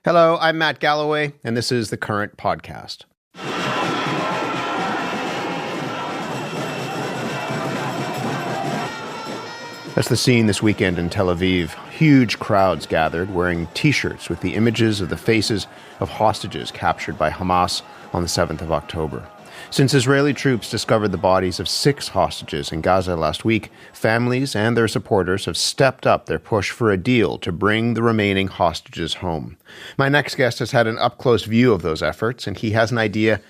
Hello, I'm Matt Galloway, and this is the Current Podcast. That's the scene this weekend in Tel Aviv. Huge crowds gathered wearing T-shirts with the images of the faces of hostages captured by Hamas on the 7th of October. Since Israeli troops discovered the bodies of 6 hostages in Gaza last week, families and their supporters have stepped up their push for a deal to bring the remaining hostages home. My next guest has had an up-close view of those efforts, and he has an idea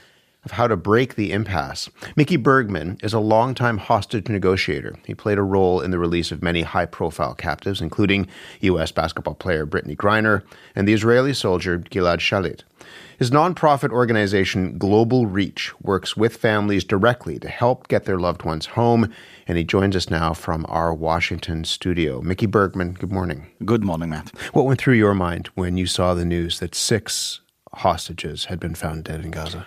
of how to break the impasse. Mickey Bergman is a longtime hostage negotiator. He played a role in the release of many high-profile captives, including U.S. basketball player Brittany Griner and the Israeli soldier Gilad Shalit. His nonprofit organization, Global Reach, works with families directly to help get their loved ones home, and he joins us now from our Washington studio. Mickey Bergman, good morning. Good morning, Matt. What went through your mind when you saw the news that 6 hostages had been found dead in Gaza?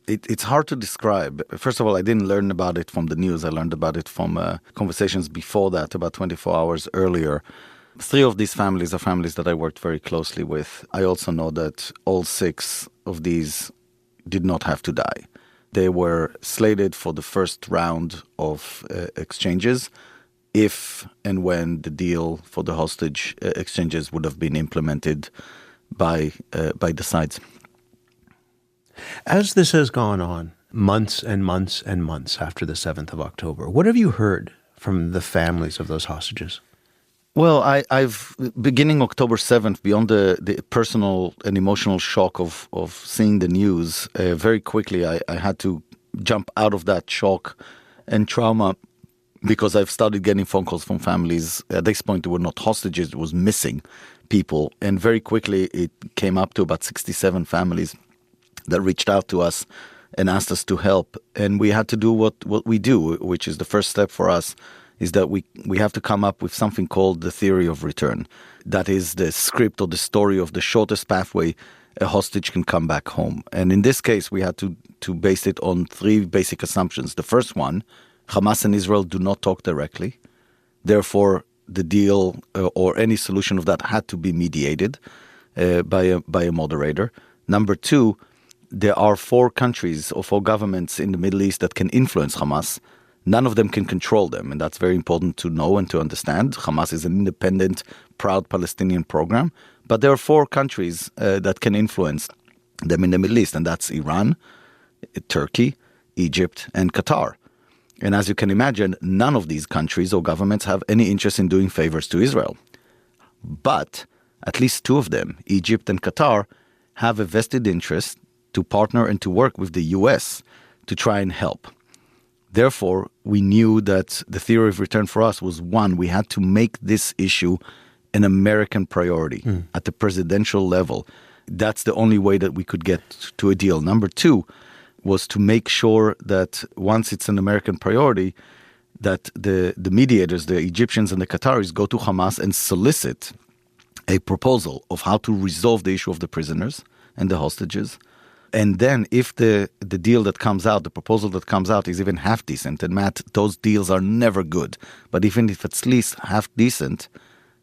It's hard to describe. First of all, I didn't learn about it from the news. I learned about it from conversations before that, about 24 hours earlier. 3 of these families are families that I worked very closely with. I also know that all 6 of these did not have to die. They were slated for the first round of exchanges if and when the deal for the hostage exchanges would have been implemented by the sides. As this has gone on, months and months and months after the 7th of October, what have you heard from the families of those hostages? Well, I've beginning October 7th, beyond the personal and emotional shock of seeing the news, very quickly I had to jump out of that shock and trauma because I've started getting phone calls from families. At this point, they were not hostages, it was missing people. And very quickly, it came up to about 67 families that reached out to us and asked us to help. And we had to do what we do, which is the first step for us, is that we have to come up with something called the theory of return. That is the script or the story of the shortest pathway a hostage can come back home. And in this case, we had to base it on 3 basic assumptions. The first one, Hamas and Israel do not talk directly. Therefore, the deal or any solution of that had to be mediated by a moderator. Number 2, there are 4 countries or 4 governments in the Middle East that can influence Hamas. None of them can control them, and that's very important to know and to understand. Hamas is an independent, proud Palestinian program, but there are 4 countries that can influence them in the Middle East, and that's Iran, Turkey, Egypt, and Qatar. And as you can imagine, none of these countries or governments have any interest in doing favors to Israel. But at least 2 of them, Egypt and Qatar, have a vested interest to partner and to work with the U.S. to try and help. Therefore, we knew that the theory of return for us was, 1, we had to make this issue an American priority at the presidential level. That's the only way that we could get to a deal. Number 2 was to make sure that once it's an American priority, that the mediators, the Egyptians and the Qataris, go to Hamas and solicit a proposal of how to resolve the issue of the prisoners and the hostages. And then if the deal that comes out, the proposal that comes out is even half decent, and Matt, those deals are never good, but even if it's at least half decent,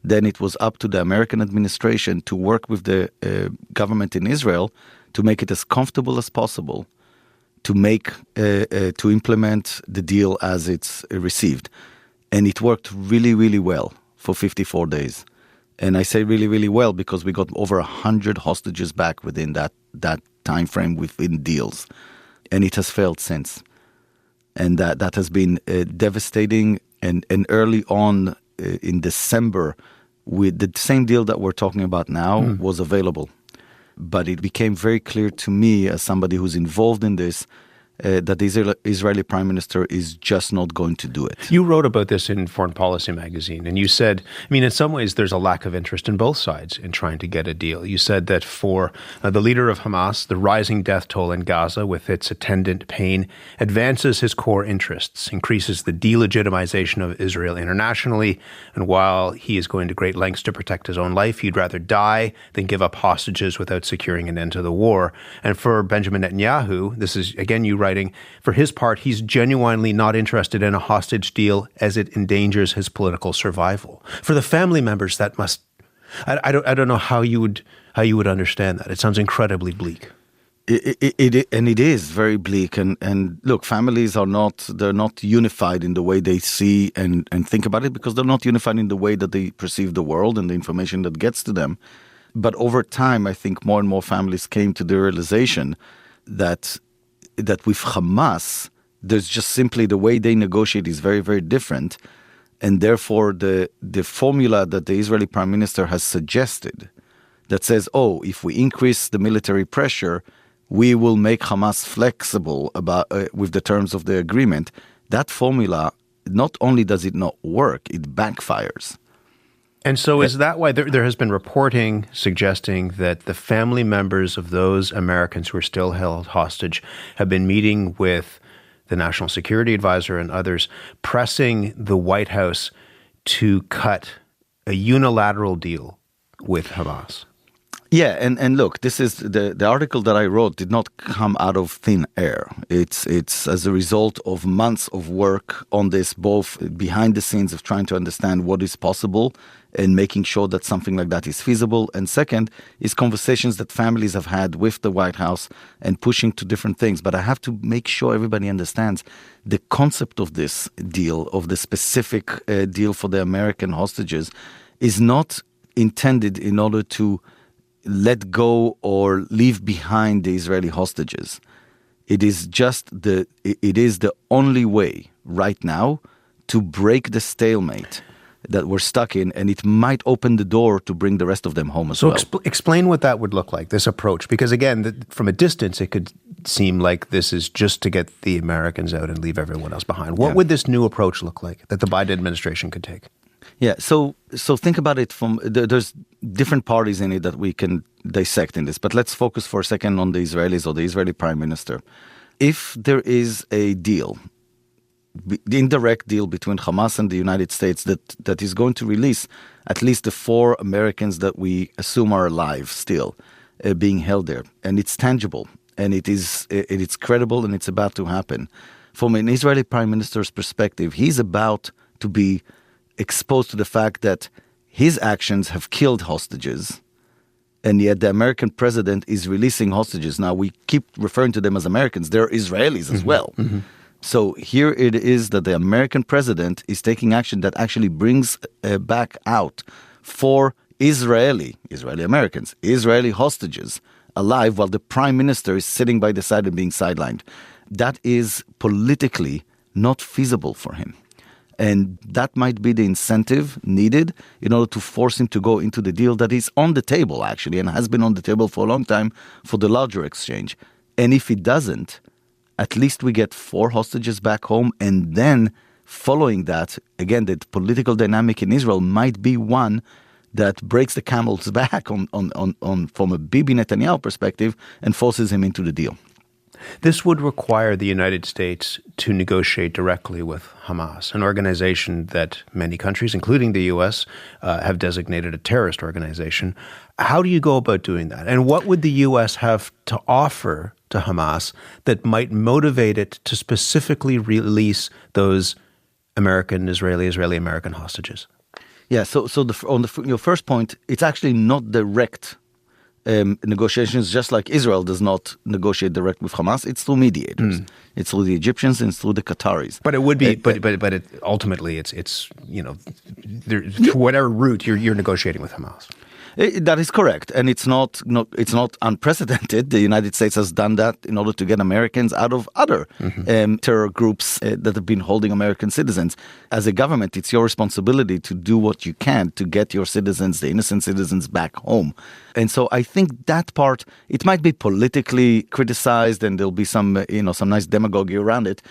then it was up to the American administration to work with the government in Israel to make it as comfortable as possible to implement the deal as it's received. And it worked really, really well for 54 days. And I say really, really well because we got over 100 hostages back within that time frame within deals. And it has failed since. And that has been devastating. And early on in December, with the same deal that we're talking about now was available. But it became very clear to me as somebody who's involved in this that the Israeli prime minister is just not going to do it. You wrote about this in Foreign Policy magazine, and you said, in some ways there's a lack of interest in both sides in trying to get a deal. You said that for the leader of Hamas, the rising death toll in Gaza with its attendant pain advances his core interests, increases the delegitimization of Israel internationally, and while he is going to great lengths to protect his own life, he'd rather die than give up hostages without securing an end to the war. And for Benjamin Netanyahu, this is, again, you writing, for his part, he's genuinely not interested in a hostage deal as it endangers his political survival. For the family members, that must I don't know how you would understand that. It sounds incredibly bleak. It is very bleak. And look, families they're not unified in the way they see and think about it, because they're not unified in the way that they perceive the world and the information that gets to them. But over time, I think more and more families came to the realization that with Hamas, there's just simply the way they negotiate is very, very different. And therefore, the formula that the Israeli Prime Minister has suggested that says, if we increase the military pressure, we will make Hamas flexible with the terms of the agreement. That formula, not only does it not work, it backfires. And so is that why there has been reporting suggesting that the family members of those Americans who are still held hostage have been meeting with the National Security Advisor and others, pressing the White House to cut a unilateral deal with Hamas? Yeah, and look, this is the article that I wrote did not come out of thin air. It's as a result of months of work on this, both behind the scenes of trying to understand what is possible and making sure that something like that is feasible. And second is conversations that families have had with the White House and pushing to different things. But I have to make sure everybody understands the concept of this deal, of the specific deal for the American hostages, is not intended in order to let go or leave behind the Israeli hostages. It is the only way right now to break the stalemate that we're stuck in, and it might open the door to bring the rest of them home as well. So explain what that would look like, this approach, because again, from a distance, it could seem like this is just to get the Americans out and leave everyone else behind. What would this new approach look like that the Biden administration could take? Yeah, so think about it there's different parties in it that we can dissect in this, but let's focus for a second on the Israelis or the Israeli Prime Minister. If there is a deal, the indirect deal between Hamas and the United States that is going to release at least the 4 Americans that we assume are alive still being held there, and it's tangible, and it's credible, and it's about to happen. From an Israeli Prime Minister's perspective, he's about to be exposed to the fact that his actions have killed hostages, and yet the American president is releasing hostages. Now, we keep referring to them as Americans. They're Israelis as well. Mm-hmm. So here it is that the American president is taking action that actually brings back out 4 Israeli Americans, Israeli hostages alive, while the prime minister is sitting by the side and being sidelined. That is politically not feasible for him. And that might be the incentive needed in order to force him to go into the deal that is on the table, actually, and has been on the table for a long time for the larger exchange. And if he doesn't, at least we get 4 hostages back home. And then following that, again, the political dynamic in Israel might be one that breaks the camel's back on from a Bibi Netanyahu perspective and forces him into the deal. This would require the United States to negotiate directly with Hamas, an organization that many countries, including the U.S., have designated a terrorist organization. How do you go about doing that? And what would the U.S. have to offer to Hamas that might motivate it to specifically release those Israeli-American hostages? Yeah, so your first point, it's actually not direct negotiations, just like Israel does not negotiate direct with Hamas. It's through mediators. It's through the Egyptians and it's through the Qataris. But it would be, but ultimately, it's through whatever route you're negotiating with Hamas. That is correct, and it's not unprecedented. The United States has done that in order to get Americans out of other terror groups that have been holding American citizens. As a government, it's your responsibility to do what you can to get your citizens, the innocent citizens, back home. And so I think that part, it might be politically criticized, and there'll be some nice demagoguery around it,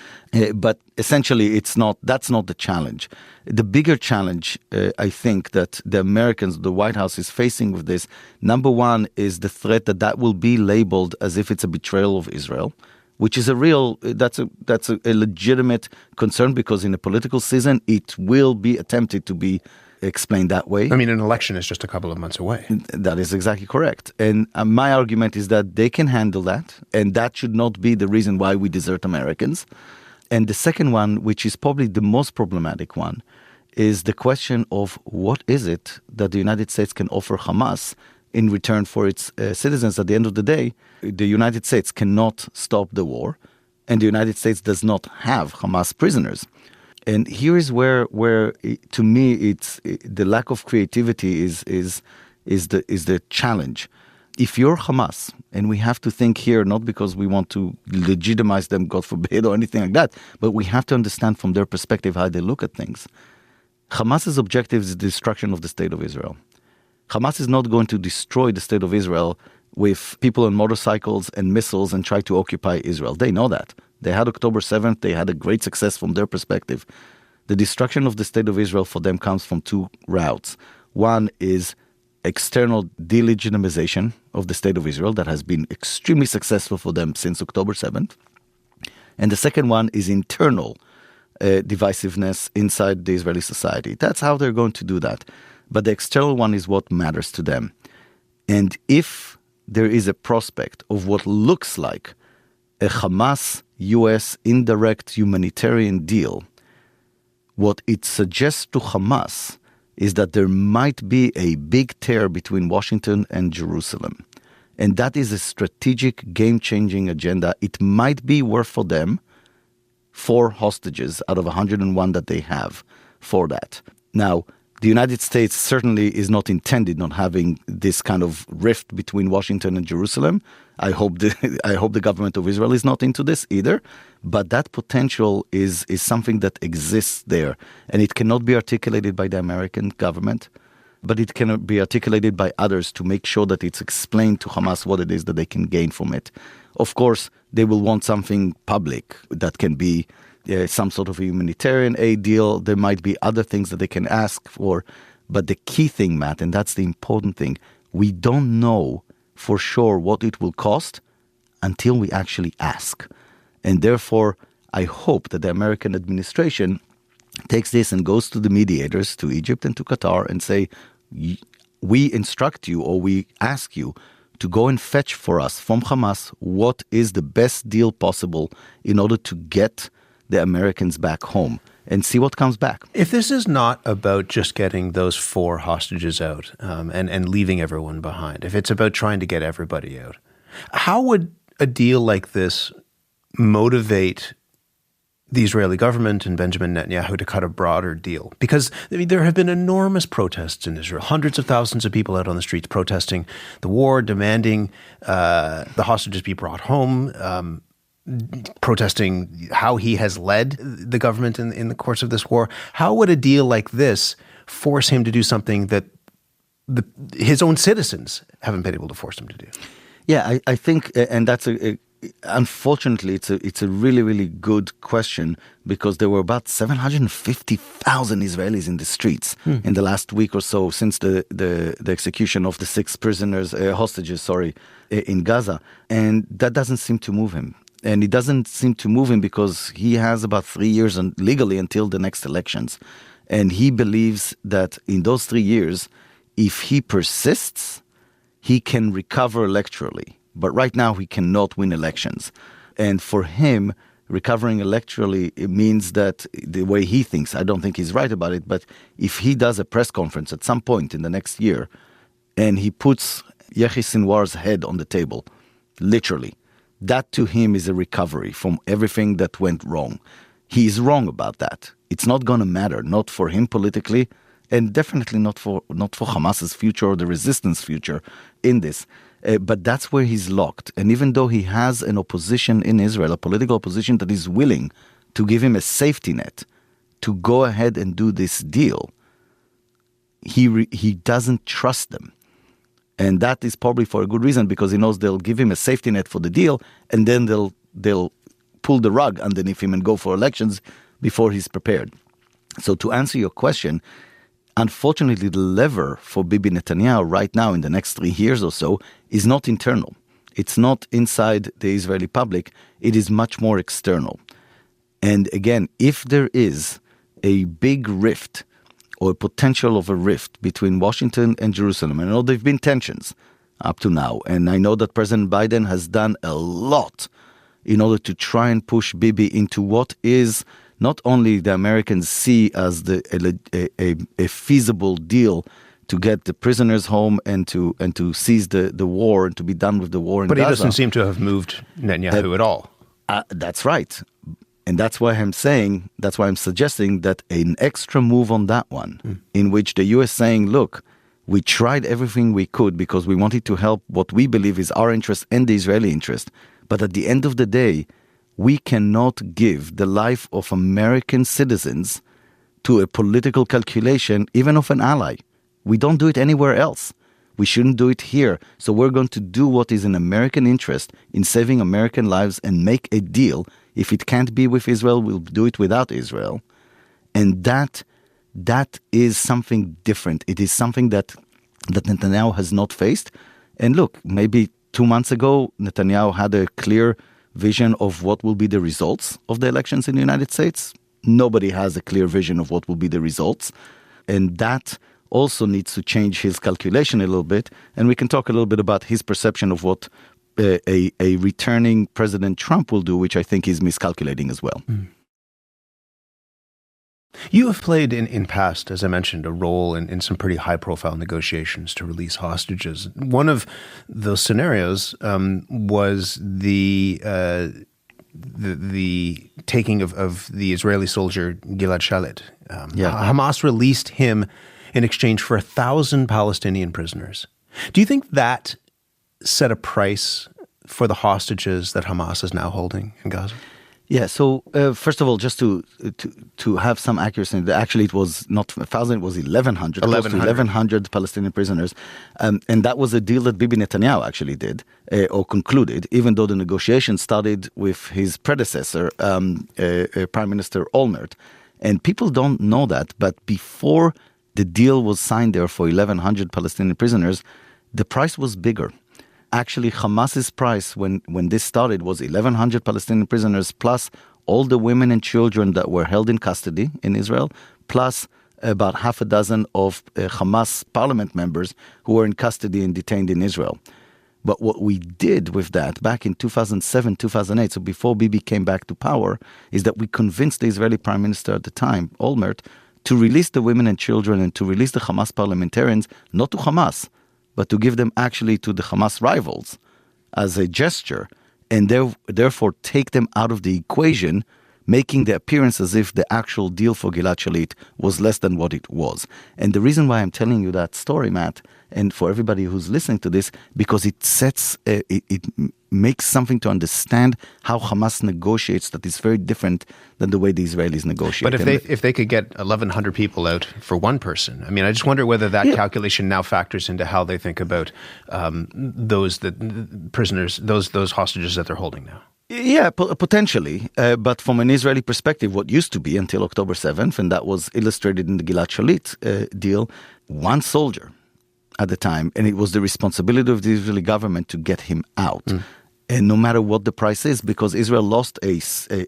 but essentially that's not the challenge. The bigger challenge, I think, that the Americans, the White House is facing with this, number one, is the threat that will be labeled as if it's a betrayal of Israel, which is that's a legitimate concern, because in a political season, it will be attempted to be explained that way. I mean, an election is just a couple of months away. That is exactly correct. And my argument is that they can handle that, and that should not be the reason why we desert Americans. And the second one, which is probably the most problematic one, is the question of what is it that the United States can offer Hamas in return for its citizens. At the end of the day, the United States cannot stop the war, and the United States does not have Hamas prisoners. And here is where to me, it's the lack of creativity is the challenge. If you're Hamas, and we have to think here, not because we want to legitimize them, God forbid, or anything like that, but we have to understand from their perspective how they look at things. Hamas's objective is the destruction of the State of Israel. Hamas is not going to destroy the State of Israel with people on motorcycles and missiles and try to occupy Israel. They know that. They had October 7th. They had a great success from their perspective. The destruction of the State of Israel for them comes from two routes. One is external delegitimization of the State of Israel that has been extremely successful for them since October 7th. And the second one is internal divisiveness inside the Israeli society. That's how they're going to do that. But the external one is what matters to them. And if there is a prospect of what looks like a Hamas-US indirect humanitarian deal, what it suggests to Hamas is that there might be a big tear between Washington and Jerusalem. And that is a strategic, game-changing agenda. It might be worth for them 4 hostages out of 101 that they have for that. Now, the United States certainly is not intended on having this kind of rift between Washington and Jerusalem. I hope the government of Israel is not into this either. But that potential is something that exists there. And it cannot be articulated by the American government, but it can be articulated by others to make sure that it's explained to Hamas what it is that they can gain from it. Of course, they will want something public that can be some sort of a humanitarian aid deal. There might be other things that they can ask for. But the key thing, Matt, and that's the important thing, we don't know for sure what it will cost until we actually ask. And therefore, I hope that the American administration takes this and goes to the mediators, to Egypt and to Qatar, and say, we instruct you or we ask you to go and fetch for us from Hamas what is the best deal possible in order to get the Americans back home and see what comes back. If this is not about just getting those 4 hostages out and leaving everyone behind, if it's about trying to get everybody out, how would a deal like this motivate the Israeli government and Benjamin Netanyahu to cut a broader deal? Because there have been enormous protests in Israel, hundreds of thousands of people out on the streets protesting the war, demanding the hostages be brought home, protesting how he has led the government in the course of this war. How would a deal like this force him to do something that his own citizens haven't been able to force him to do? Yeah, I think, and that's unfortunately, it's a really, really good question, because there were about 750,000 Israelis in the streets in the last week or so since the execution of the 6 hostages in Gaza. And that doesn't seem to move him. And it doesn't seem to move him because he has about 3 years legally until the next elections. And he believes that in those 3 years, if he persists, he can recover electorally. But right now, he cannot win elections. And for him, recovering electorally, it means that the way he thinks, I don't think he's right about it, but if he does a press conference at some point in the next year and he puts Yahya Sinwar's head on the table, literally, that to him is a recovery from everything that went wrong. He is wrong about that. It's not going to matter, not for him politically, and definitely not for Hamas's future or the resistance future in this. But that's where he's locked. And even though he has an opposition in Israel, a political opposition that is willing to give him a safety net to go ahead and do this deal, he doesn't trust them. And that is probably for a good reason, because he knows they'll give him a safety net for the deal, and then they'll pull the rug underneath him and go for elections before he's prepared. So to answer your question, unfortunately, the lever for Bibi Netanyahu right now in the next 3 years or so is not internal. It's not inside the Israeli public. It is much more external. And again, if there is a big rift or potential of a rift between Washington and Jerusalem, I know there have been tensions up to now, and I know that President Biden has done a lot in order to try and push Bibi into what is not only the Americans see as a feasible deal to get the prisoners home and to seize the war and to be done with the war in Gaza. But he doesn't seem to have moved Netanyahu at all. That's right. And that's why I'm suggesting that an extra move on that one, in which the U.S. saying, look, we tried everything we could because we wanted to help what we believe is our interest and the Israeli interest. But at the end of the day, we cannot give the life of American citizens to a political calculation, even of an ally. We don't do it anywhere else. We shouldn't do it here. So we're going to do what is in American interest in saving American lives and make a deal. If it can't be with Israel, we'll do it without Israel. And that is something different. It is something that Netanyahu has not faced. And look, maybe 2 months ago, Netanyahu had a clear vision of what will be the results of the elections in the United States. Nobody has a clear vision of what will be the results. And that also needs to change his calculation a little bit. And we can talk a little bit about his perception of what a returning President Trump will do, which I think is miscalculating as well. You have played in past, as I mentioned, a role in some pretty high-profile negotiations to release hostages. One of those scenarios was the taking of the Israeli soldier Gilad Shalit. Hamas released him in exchange for 1,000 Palestinian prisoners. Do you think that set a price for the hostages that Hamas is now holding in Gaza? Yeah, so first of all, just to have some accuracy, actually it was not 1,000, it was 1,100. 1,100 Palestinian prisoners. And that was a deal that Bibi Netanyahu actually did, or concluded, even though the negotiations started with his predecessor, Prime Minister Olmert. And people don't know that, but before the deal was signed there for 1,100 Palestinian prisoners, the price was bigger. Actually, Hamas's price when this started was 1,100 Palestinian prisoners plus all the women and children that were held in custody in Israel, plus about half a dozen of Hamas parliament members who were in custody and detained in Israel. But what we did with that back in 2007, 2008, so before Bibi came back to power, is that we convinced the Israeli Prime Minister at the time, Olmert, to release the women and children and to release the Hamas parliamentarians, not to Hamas, but to give them actually to the Hamas rivals as a gesture, and therefore take them out of the equation, making the appearance as if the actual deal for Gilad Shalit was less than what it was. And the reason why I'm telling you that story, Matt, and for everybody who's listening to this, because it makes something to understand how Hamas negotiates that is very different than the way the Israelis negotiate. But if they could get 1,100 people out for one person, I mean, I just wonder whether that calculation now factors into how they think about those prisoners, those hostages that they're holding now. Yeah, potentially. But from an Israeli perspective, what used to be until October 7th, and that was illustrated in the Gilad Shalit deal, one soldier at the time, and it was the responsibility of the Israeli government to get him out. And no matter what the price is, because Israel lost a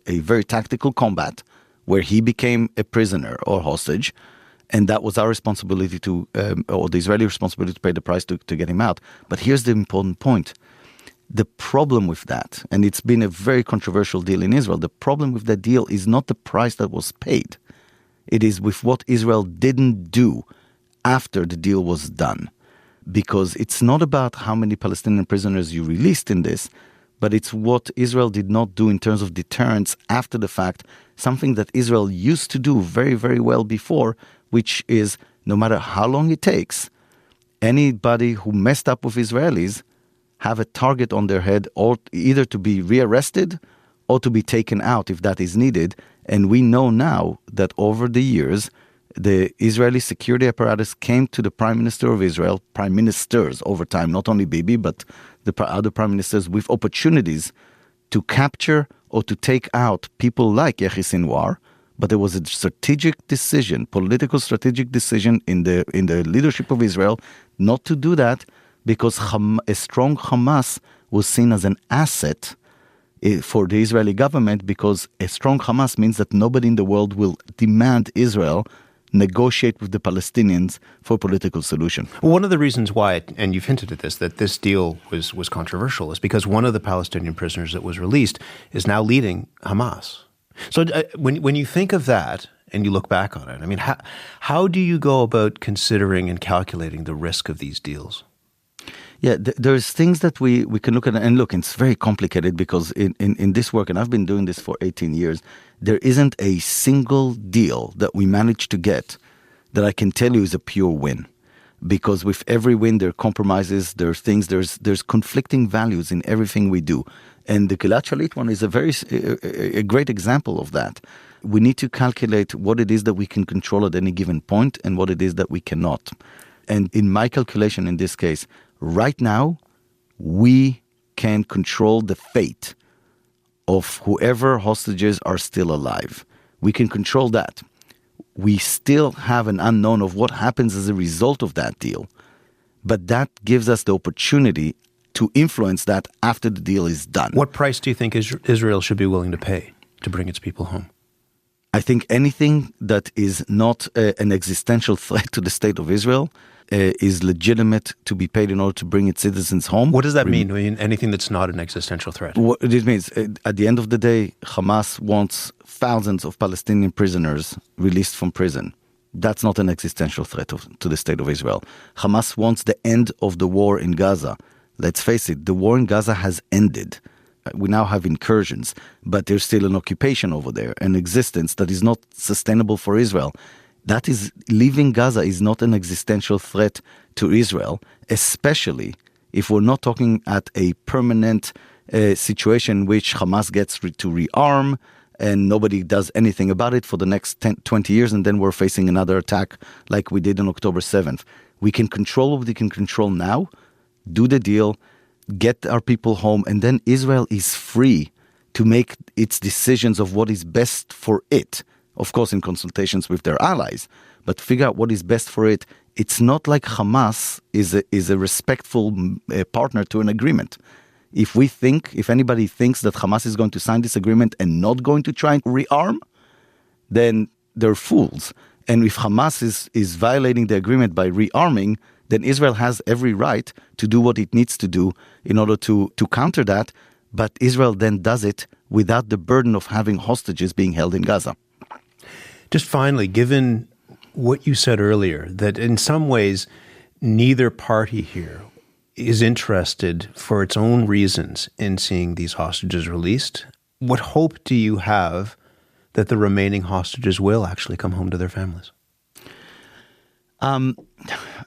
very tactical combat where he became a prisoner or hostage, and that was our responsibility or the Israeli responsibility to pay the price to get him out. But here's the important point. The problem with that, and it's been a very controversial deal in Israel, the problem with that deal is not the price that was paid. It is with what Israel didn't do after the deal was done. Because it's not about how many Palestinian prisoners you released in this, but it's what Israel did not do in terms of deterrence after the fact, something that Israel used to do very, very well before, which is no matter how long it takes, anybody who messed up with Israelis have a target on their head, or either to be rearrested or to be taken out if that is needed. And we know now that over the years, the Israeli security apparatus came to the Prime Minister of Israel, prime ministers over time, not only Bibi, but the other prime ministers, with opportunities to capture or to take out people like Yahya Sinwar. But there was a strategic decision, political strategic decision in the leadership of Israel not to do that, because a strong Hamas was seen as an asset for the Israeli government, because a strong Hamas means that nobody in the world will demand Israel negotiate with the Palestinians for a political solution. Well, one of the reasons why, and you've hinted at this, that this deal was controversial is because one of the Palestinian prisoners that was released is now leading Hamas. So when you think of that and you look back on it, I mean, how do you go about considering and calculating the risk of these deals? Yeah, there's things that we can look at. And look, it's very complicated because in this work, and I've been doing this for 18 years, there isn't a single deal that we managed to get that I can tell you is a pure win. Because with every win, there are compromises, there are things, there's conflicting values in everything we do. And the Gilad Shalit one is a great example of that. We need to calculate what it is that we can control at any given point and what it is that we cannot. And in my calculation in this case, right now, we can control the fate of whoever hostages are still alive. We can control that. We still have an unknown of what happens as a result of that deal. But that gives us the opportunity to influence that after the deal is done. What price do you think Israel should be willing to pay to bring its people home? I think anything that is not an existential threat to the state of Israel is legitimate to be paid in order to bring its citizens home. What does that mean? I mean, anything that's not an existential threat? What it means, at the end of the day, Hamas wants thousands of Palestinian prisoners released from prison. That's not an existential threat to the state of Israel. Hamas wants the end of the war in Gaza. Let's face it, the war in Gaza has ended. We now have incursions, but there's still an occupation over there, an existence that is not sustainable for Israel. That is, leaving Gaza is not an existential threat to Israel, especially if we're not talking at a permanent situation in which Hamas gets to rearm and nobody does anything about it for the next 10, 20 years, and then we're facing another attack like we did on October 7th. We can control what we can control now, do the deal, get our people home, and then Israel is free to make its decisions of what is best for it. Of course, in consultations with their allies, but figure out what is best for it. It's not like Hamas is a respectful partner to an agreement. If anybody thinks that Hamas is going to sign this agreement and not going to try and rearm, then they're fools. And if Hamas is violating the agreement by rearming, then Israel has every right to do what it needs to do in order to counter that. But Israel then does it without the burden of having hostages being held in Gaza. Just finally, given what you said earlier, that in some ways neither party here is interested for its own reasons in seeing these hostages released, what hope do you have that the remaining hostages will actually come home to their families?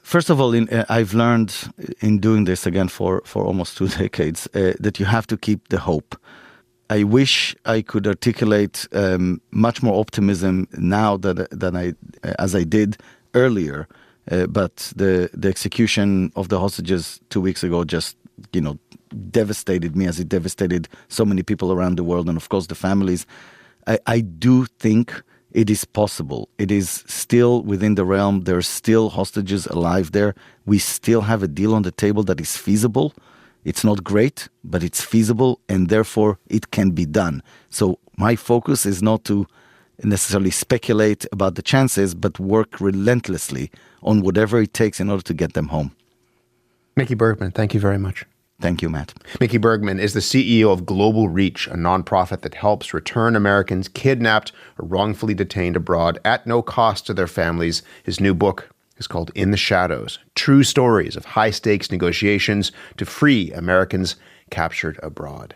First of all, I've learned in doing this again for almost 2 decades that you have to keep the hope. I wish I could articulate much more optimism now as I did earlier. But the execution of the hostages 2 weeks ago just, devastated me as it devastated so many people around the world, and of course the families. I do think it is possible. It is still within the realm. There are still hostages alive there. We still have a deal on the table that is feasible. It's not great, but it's feasible, and therefore it can be done. So my focus is not to necessarily speculate about the chances, but work relentlessly on whatever it takes in order to get them home. Mickey Bergman, thank you very much. Thank you, Matt. Mickey Bergman is the CEO of Global Reach, a nonprofit that helps return Americans kidnapped or wrongfully detained abroad at no cost to their families. His new book is called In the Shadows, True Stories of High-Stakes Negotiations to Free Americans Captured Abroad.